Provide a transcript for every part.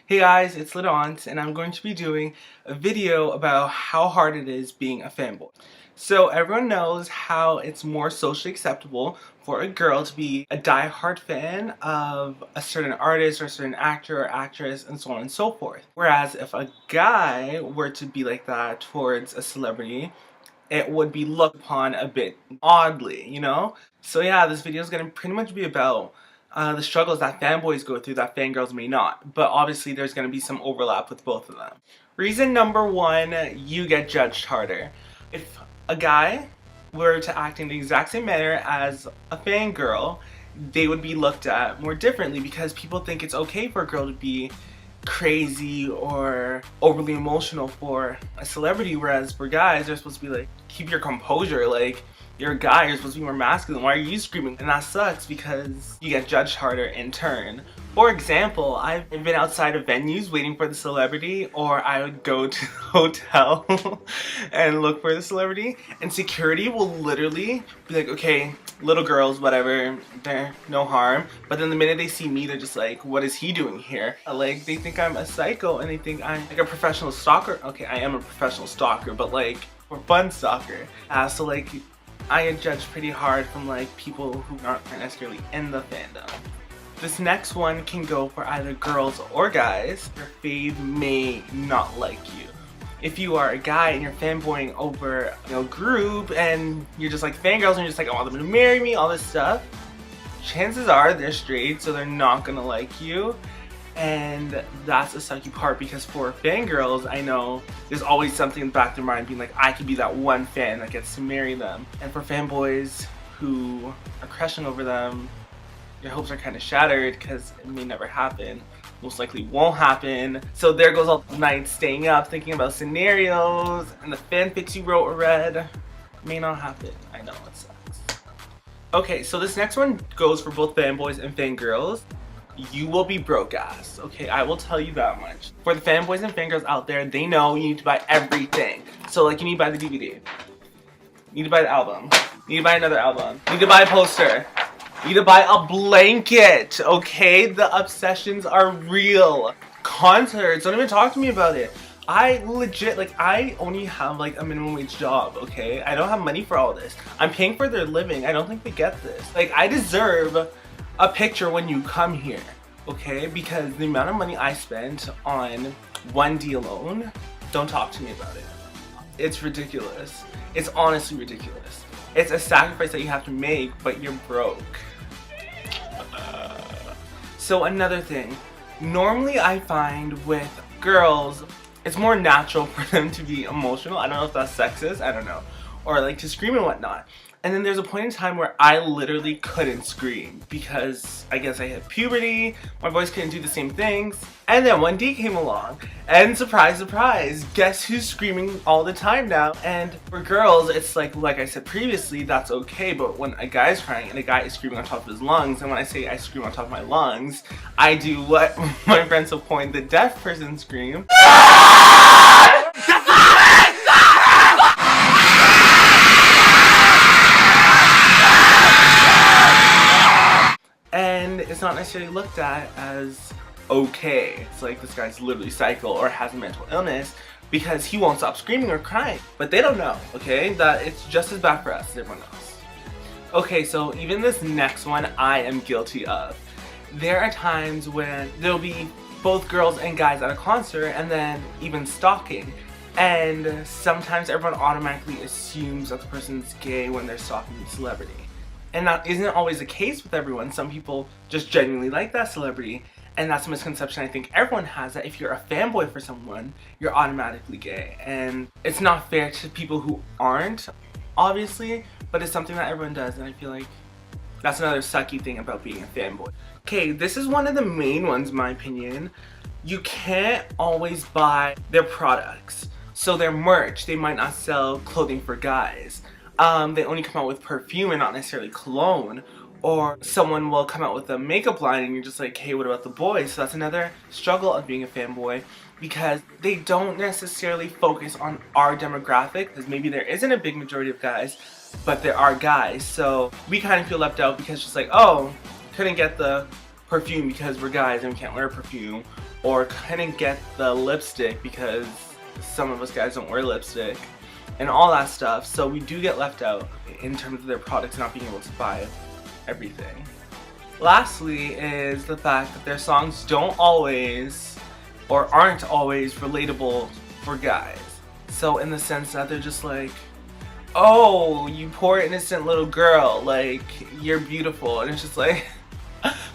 Hey guys, it's Ladont, and I'm going to be doing a video about how hard it is being a fanboy. So everyone knows how it's more socially acceptable for a girl to be a die-hard fan of a certain artist or a certain actor or actress and so on and so forth. Whereas if a guy were to be like that towards a celebrity, it would be looked upon a bit oddly, you know? So yeah, this video is going to pretty much be about the struggles that fanboys go through that fangirls may not. But obviously there's going to be some overlap with both of them. Reason number one, you get judged harder. If a guy were to act in the exact same manner as a fangirl, they would be looked at more differently because people think it's okay for a girl to be crazy or overly emotional for a celebrity, whereas for guys they're supposed to be like, keep your composure, like you're a guy, you're supposed to be more masculine, why are you screaming? And that sucks because you get judged harder in turn. For example, I've been outside of venues waiting for the celebrity, or I would go to the hotel and look for the celebrity, and security will literally be like, okay, little girls, whatever, they're no harm. But then the minute they see me, they're just like, what is he doing here? Like, they think I'm a psycho and they think I'm like a professional stalker. Okay, I am a professional stalker, but like, for fun stalker. So like, I get judged pretty hard from like people who aren't necessarily in the fandom. This next one can go for either girls or guys. Your fave may not like you. If you are a guy and you're fanboying over a group and you're just like fangirls and you're just like, I want them to marry me, all this stuff, chances are they're straight, so they're not gonna like you. And that's a sucky part because for fangirls, I know there's always something in the back of their mind being like, I could be that one fan that gets to marry them. And for fanboys who are crushing over them, your hopes are kind of shattered because it may never happen. Most likely won't happen. So there goes all night staying up thinking about scenarios, and the fanfics you wrote or read may not happen. I know, it sucks. Okay, so this next one goes for both fanboys and fangirls. You will be broke ass, okay? I will tell you that much. For the fanboys and fangirls out there, they know you need to buy everything. So like, you need to buy the DVD. You need to buy the album. You need to buy another album. You need to buy a poster. You need to buy a blanket, okay? The obsessions are real. Concerts, don't even talk to me about it. I legit, like, I only have like a minimum wage job, okay? I don't have money for all this. I'm paying for their living. I don't think they get this. Like, I deserve a picture when you come here, okay? Because the amount of money I spent on 1D alone, don't talk to me about it. It's ridiculous. It's honestly ridiculous. It's a sacrifice that you have to make, but you're broke. So another thing, normally I find with girls, it's more natural for them to be emotional. I don't know if that's sexist, I don't know. Or like to scream and whatnot. And then there's a point in time where I literally couldn't scream because I guess I hit puberty, my voice couldn't do the same things. And then 1D came along and surprise, surprise, guess who's screaming all the time now? And for girls, it's like I said previously, that's okay, but when a guy's crying and a guy is screaming on top of his lungs, and when I say I scream on top of my lungs, I do what my friends will point the deaf person scream. And it's not necessarily looked at as okay. It's like this guy's literally psycho or has a mental illness because he won't stop screaming or crying. But they don't know, okay, that it's just as bad for us as everyone else. Okay, so even this next one I am guilty of. There are times when there'll be both girls and guys at a concert and then even stalking. And sometimes everyone automatically assumes that the person's gay when they're stalking the celebrity. And that isn't always the case with everyone. Some people just genuinely like that celebrity. And that's a misconception I think everyone has, that if you're a fanboy for someone, you're automatically gay. And it's not fair to people who aren't, obviously, but it's something that everyone does, and I feel like that's another sucky thing about being a fanboy. Okay, this is one of the main ones in my opinion. You can't always buy their products. So their merch, they might not sell clothing for guys. They only come out with perfume and not necessarily cologne. Or someone will come out with a makeup line and you're just like, hey, what about the boys? So that's another struggle of being a fanboy, because they don't necessarily focus on our demographic, because maybe there isn't a big majority of guys, but there are guys. So we kind of feel left out because it's just like, oh, couldn't get the perfume because we're guys and we can't wear perfume. or couldn't get the lipstick because some of us guys don't wear lipstick and all that stuff, so we do get left out in terms of their products not being able to buy everything. Lastly is the fact that their songs don't always or aren't always relatable for guys. So in the sense that they're just like, oh, you poor innocent little girl, like, you're beautiful, and it's just like,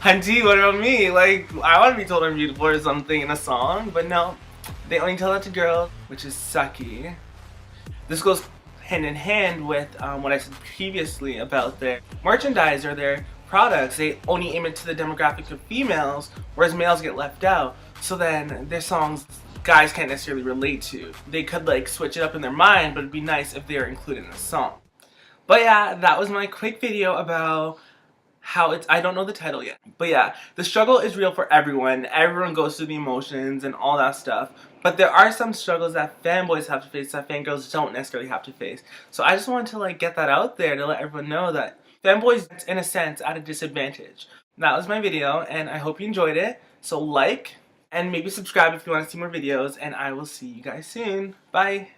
Hunty, what about me? Like, I want to be told I'm beautiful or something in a song, but no, they only tell that to girls, which is sucky. This goes hand in hand with what I said previously about their merchandise or their products. They only aim it to the demographic of females, whereas males get left out. So then their songs guys can't necessarily relate to. They could like switch it up in their mind, but it'd be nice if they were included in the song. But yeah, that was my quick video about how I don't know the title yet. But yeah, the struggle is real for everyone. Everyone goes through the emotions and all that stuff. But there are some struggles that fanboys have to face that fangirls don't necessarily have to face. So I just wanted to like get that out there to let everyone know that fanboys, in a sense, at a disadvantage. That was my video, and I hope you enjoyed it. So like, and maybe subscribe if you want to see more videos, and I will see you guys soon. Bye!